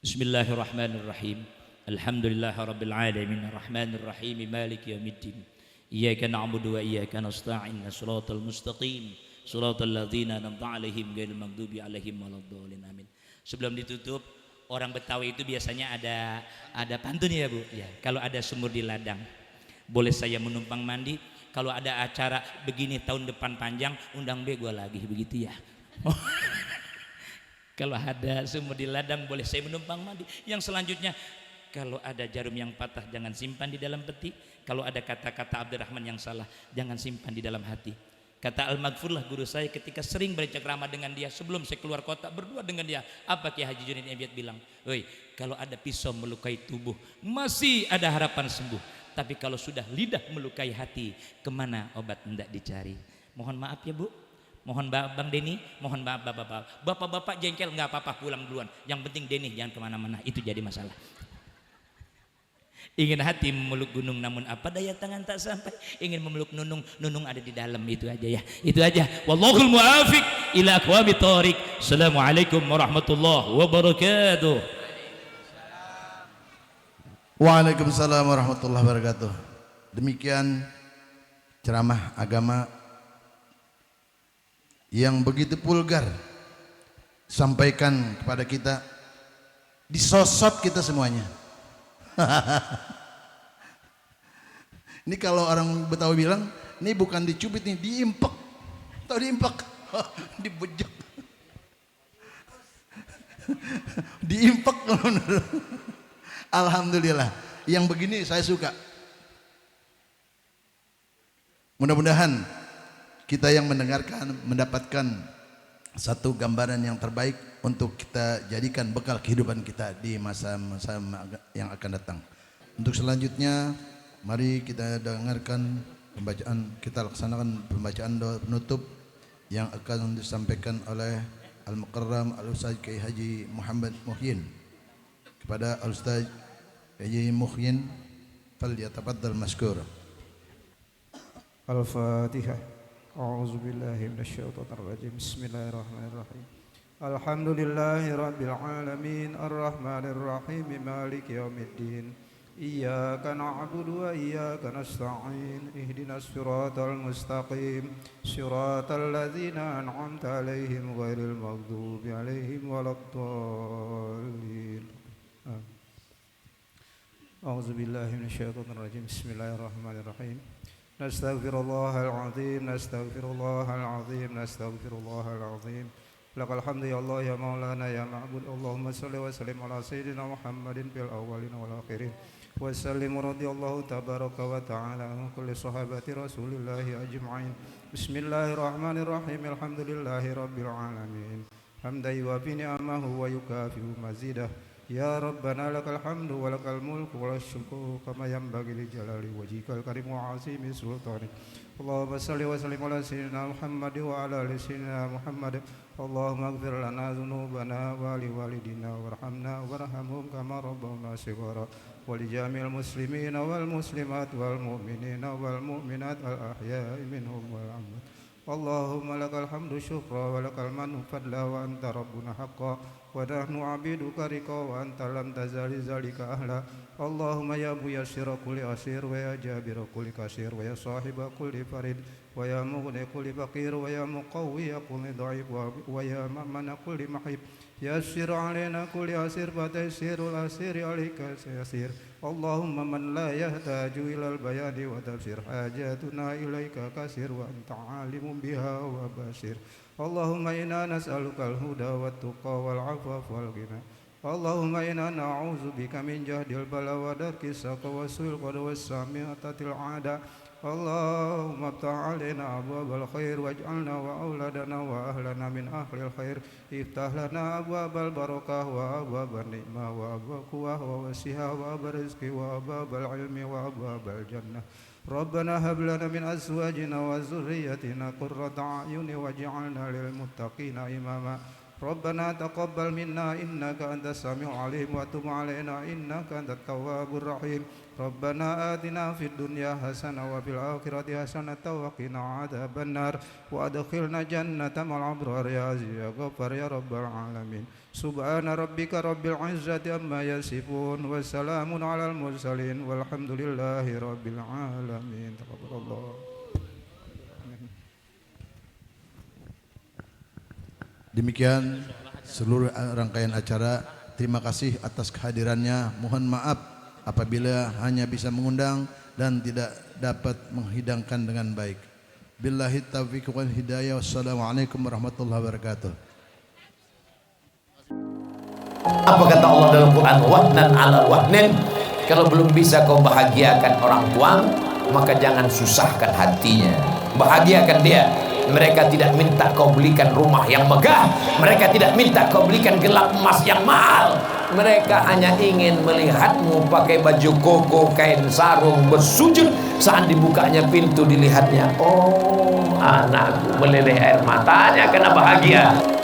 Bismillahirrahmanirrahim. Alhamdulillahirabbil alamin arrahmanir rahim maliki yaumiddin. Iyyaka na'budu wa iyyaka nasta'in. Shiratal mustaqim. Shiratal ladzina an'amta 'alaihim ghairil maghdubi 'alaihim waladdallin. Amin. Sebelum ditutup, orang Betawi itu biasanya ada pantun ya Bu. Ya, kalau ada sumur di ladang, boleh saya menumpang mandi. Kalau ada acara begini tahun depan panjang, undang be gua lagi begitu ya. Kalau ada sumur di ladang boleh saya menumpang mandi. Yang selanjutnya, kalau ada jarum yang patah jangan simpan di dalam peti. Kalau ada kata-kata Abdurrahman yang salah jangan simpan di dalam hati. Kata Al-Maghfurlah guru saya ketika sering bercengkrama dengan dia sebelum saya keluar kota berdua dengan dia. Apa Kiai Haji Junaid Abiyat bilang? Woi, kalau ada pisau melukai tubuh masih ada harapan sembuh. Tapi kalau sudah lidah melukai hati, kemana obat hendak dicari? Mohon maaf ya Bu. Mohon maaf Bang Denny. Mohon maaf Bapak-bapak. Bapak-bapak jengkel nggak apa-apa, pulang duluan. Yang penting Denny jangan kemana-mana. Itu jadi masalah. Ingin hati memeluk gunung namun apa daya tangan tak sampai. Ingin memeluk nunung, nunung ada di dalam. Itu aja ya. Itu aja. Wallahul muwafiq ila aqwamit thoriq. Assalamualaikum warahmatullahi wabarakatuh. Waalaikumsalam warahmatullahi wabarakatuh. Demikian ceramah agama yang begitu vulgar sampaikan kepada kita, disosot kita semuanya. Ini kalau orang Betawi bilang, ini bukan dicubit nih, diimpek. Tahu diimpek? Dibejek. Diimpek. Alhamdulillah. Yang begini saya suka. Mudah-mudahan kita yang mendengarkan mendapatkan satu gambaran yang terbaik untuk kita jadikan bekal kehidupan kita di masa-masa yang akan datang. Untuk selanjutnya, mari kita dengarkan pembacaan, kita laksanakan pembacaan doa penutup yang akan disampaikan oleh Al-Mukarram Al-Ustaz Kiai Haji Muhammad Muhyin. Kepada Al-Ustaz Haji Muhyin, falyatafaddal mashkur. Al-Fatihah. A'udzu billahi minasyaitonir rajim. Bismillahirrahmanirrahim. Alhamdulillahi rabbil alamin arrahmanir rahim maliki yaumiddin. Iyyaka na'budu wa iyyaka nasta'in. Ihdinas siratal mustaqim. Siratal ladzina an'amta 'alaihim ghairil maghdubi 'alaihim waladdallin. A'udzu billahi minasyaitonir rajim. Bismillahirrahmanirrahim. Nastaghfirullahal azim, nastaghfirullahal azim, nastaghfirullahal azim. Lakal hamdu ya Allah ya Maulana ya Ma'bud. Allahumma salli wa sallim ala sayyidina Muhammadin fil awwalin wal akhirin. Wa sallim radhiyallahu tabaraka wa ta'ala an kulli sahabati Rasulillahi ajma'in. Bismillahirrahmanirrahim. Alhamdulillahi rabbil alamin. Hamdan yuwafi ni'amahu wa yukafi'u mazidah. Ya Rabbana lakal hamdu wa lakal mulku wa syukru kama yanbaghi li jalali wajhikal karim wa azimi sultanik. Allahumma salli wa sallim ala sayyidina Muhammad wa ala ali sayyidina Muhammad. Allahumma ighfir lana dhunubana wa li walidina warhamna warhamhum kama rabbawna shighara wa li jami'il muslimina wal muslimat wal mu'minina wal mu'minat al ahya'i minhum wal amwat. Allahumma lakal hamdu syukra wa lakal manu fadla wa anta rabbuna haqqa wa nahnu abiduka riqa wa anta lam tazali zalika ahla. Allahumma ya muyassira kulli asir wa ya jabira kulli kasir wa ya sahiba kulli farid wa ya mughni kulli faqir wa ya muqawwiya kulli dhaif wa ya mamana kulli mahib. Yassir alaina kulli asir fataysirul asiri alika sayasir. Allahumma man la yahtaju ilal bayani wa tafsir hajatuna ilaika kasir wa anta alimun biha wa basir. Allahumma inna nas'aluka al-huda wa tuqa wal afaf wal ghina. Allahumma inna na'udzu bika min jahdil bala wa darki saqa wa su'il qada wa sami'atatil ada. Allahumma iftah alaina abwabal khair waj'alna wa auladana wa ahlana min ahlil khair. Iftah lana abwabal barakah wa abwaban ni'mah wa abwab quwwah wa wasi'ah wa abwab rizqi wa abwabal ilmi wa abwabal jannah. Rabbana hab lana min azwajina wa dhurriyyatina qurrata a'yun waj'alna lil muttaqina imama. Rabbana taqabbal minna innaka antas samiul alim wa tub alaina innaka antat tawwabur rahim. Rabbana atina fid dunya hasanah wa fil akhirati hasanah wa qina adzabannar wa adkhilna jannata ma'al abrar ya aziz ya ghaffar ya rabbal alamin. Subhana rabbika rabbil izzati amma yasifun wa salamun alal mursalin walhamdulillahi rabbil alamin. Taqabbalallah. Demikian seluruh rangkaian acara. Terima kasih atas kehadirannya. Mohon maaf apabila hanya bisa mengundang dan tidak dapat menghidangkan dengan baik. Billahi taufiq wal hidayah. Wassalamualaikum warahmatullahi wabarakatuh. Apa kata Allah dalam Quran? Wahnan ala wahnin. Kalau belum bisa kau bahagiakan orang tua, maka jangan susahkan hatinya. Bahagiakan dia Mereka tidak minta kau belikan rumah yang megah, mereka tidak minta kau belikan gelang emas yang mahal. Mereka hanya ingin melihatmu pakai baju koko, kain sarung, bersujud. Saat dibukanya pintu, dilihatnya, oh anakku, meleleh air matanya karena bahagia.